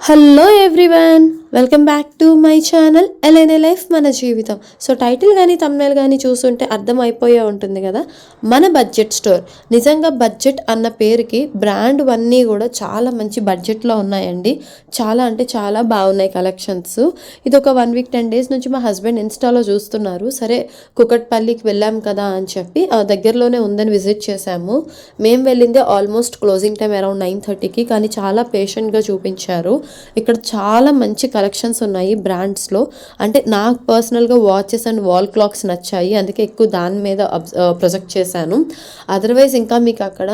Hello everyone, welcome back to my channel LNA life మన జీవితం. So title కానీ తమ్నెయిల్ కానీ చూస్తుంటే అర్థం అయిపోయే ఉంటుంది కదా, మన బడ్జెట్ స్టోర్. నిజంగా బడ్జెట్ అన్న పేరుకి బ్రాండ్ అన్నీ కూడా చాలా మంచి బడ్జెట్లో ఉన్నాయండి. చాలా అంటే చాలా బాగున్నాయి కలెక్షన్స్. ఇది ఒక 1 వీక్ 10 డేస్ నుంచి మా హస్బెండ్ ఇన్స్టాలో చూస్తున్నారు. సరే కుకట్పల్లికి వెళ్ళాం కదా అని చెప్పి దగ్గరలోనే ఉందని విజిట్ చేశాము. మేము వెళ్ళింది ఆల్మోస్ట్ క్లోజింగ్ టైం అరౌండ్ 9:30కి, కానీ చాలా పేషెంట్గా చూపించారు. ఇక్కడ చాలా మంచి కలెక్షన్స్ ఉన్నాయి బ్రాండ్స్లో. అంటే నాకు పర్సనల్గా వాచెస్ అండ్ వాల్ క్లాక్స్ నచ్చాయి, అందుకే ఎక్కువ దాని మీద ప్రొజెక్ట్ చేశాను. అదర్వైజ్ ఇంకా మీకు అక్కడ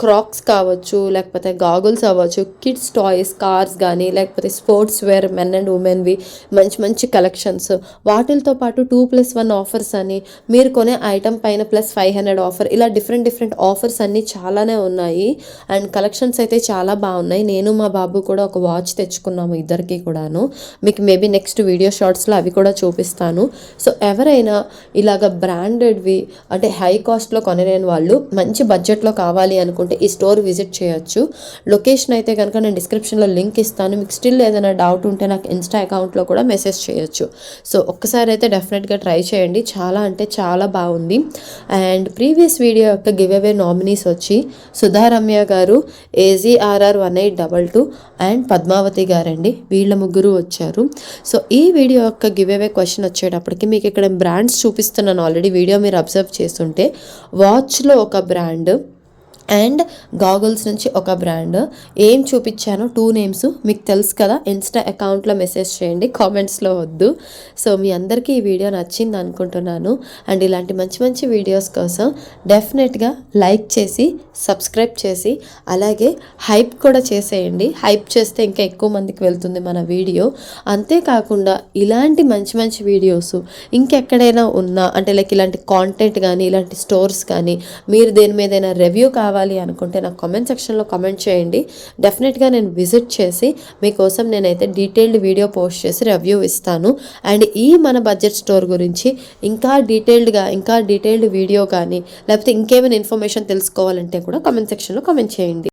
క్రాక్స్ కావచ్చు, లేకపోతే గాగుల్స్ అవ్వచ్చు, కిడ్స్ టాయ్స్, కార్స్ కానీ, లేకపోతే స్పోర్ట్స్ వేర్ మెన్ అండ్ ఉమెన్వి మంచి మంచి కలెక్షన్స్. వాటితో పాటు 2+1 ఆఫర్స్ అని, మీరు కొనే ఐటమ్ పైన +500 ఆఫర్, ఇలా డిఫరెంట్ ఆఫర్స్ అన్నీ చాలానే ఉన్నాయి. అండ్ కలెక్షన్స్ అయితే చాలా బాగున్నాయి. నేను మా బాబు కూడా ఒక వాచ్ తెచ్చుకున్నాము, ఇద్దరికి కూడాను. మీకు మేబీ నెక్స్ట్ వీడియో షార్ట్స్లో అవి కూడా చూపిస్తాను. సో ఎవరైనా ఇలాగ బ్రాండెడ్వి అంటే హై కాస్ట్లో కొనలేని వాళ్ళు మంచి బడ్జెట్లో కావాలి అనుకుంటే ఈ స్టోర్ విజిట్ చేయొచ్చు. లొకేషన్ అయితే కనుక నేను డిస్క్రిప్షన్లో లింక్ ఇస్తాను. మీకు స్టిల్ ఏదైనా డౌట్ ఉంటే నాకు ఇన్స్టా అకౌంట్లో కూడా మెసేజ్ చేయొచ్చు. సో ఒక్కసారి అయితే డెఫినెట్గా ట్రై చేయండి, చాలా అంటే చాలా బాగుంది. అండ్ ప్రీవియస్ వీడియో యొక్క గివ్ అవే నామినీస్ వచ్చి సుధారమ్య గారు, AZRR 1822 అండ్ పద్మావతి గారండి. వీళ్ళ ముగ్గురు వచ్చారు. సో ఈ వీడియో యొక్క గివ్ అవే క్వశ్చన్ వచ్చేటప్పటికి మీకు ఇక్కడ బ్రాండ్స్ చూపిస్తున్నాను. ఆల్రెడీ వీడియో మీరు అబ్జర్వ్ చేస్తుంటే వాచ్లో ఒక బ్రాండ్ అండ్ గాగుల్స్ నుంచి ఒక బ్రాండ్. ఏం చూపించానో 2 నేమ్స్ మీకు తెలుసు కదా, ఇన్స్టా అకౌంట్లో మెసేజ్ చేయండి, కామెంట్స్లో వద్దు. సో మీ అందరికీ ఈ వీడియో నచ్చింది అనుకుంటున్నాను. అండ్ ఇలాంటి మంచి మంచి వీడియోస్ కోసం డెఫినెట్గా లైక్ చేసి సబ్స్క్రైబ్ చేసి అలాగే హైప్ కూడా చేసేయండి. హైప్ చేస్తే ఇంకా ఎక్కువ మందికి వెళ్తుంది మన వీడియో. అంతేకాకుండా ఇలాంటి మంచి మంచి వీడియోస్ ఇంకెక్కడైనా ఉన్నా అంటే లైక్ ఇలాంటి కాంటెంట్ కానీ, ఇలాంటి స్టోర్స్ కానీ, మీరు దేని మీదైనా రివ్యూ కావాలి అనుకుంటే నాకు కామెంట్ సెక్షన్లో కామెంట్ చేయండి. డెఫినెట్గా నేను విజిట్ చేసి మీకోసం నేనైతే డీటెయిల్డ్ వీడియో పోస్ట్ చేసి రివ్యూ ఇస్తాను. అండ్ ఈ మన బడ్జెట్ స్టోర్ గురించి ఇంకా డీటెయిల్డ్ వీడియో కానీ, లేకపోతే ఇంకేమైనా ఇన్ఫర్మేషన్ తెలుసుకోవాలంటే కూడా కామెంట్ సెక్షన్లో కామెంట్ చేయండి.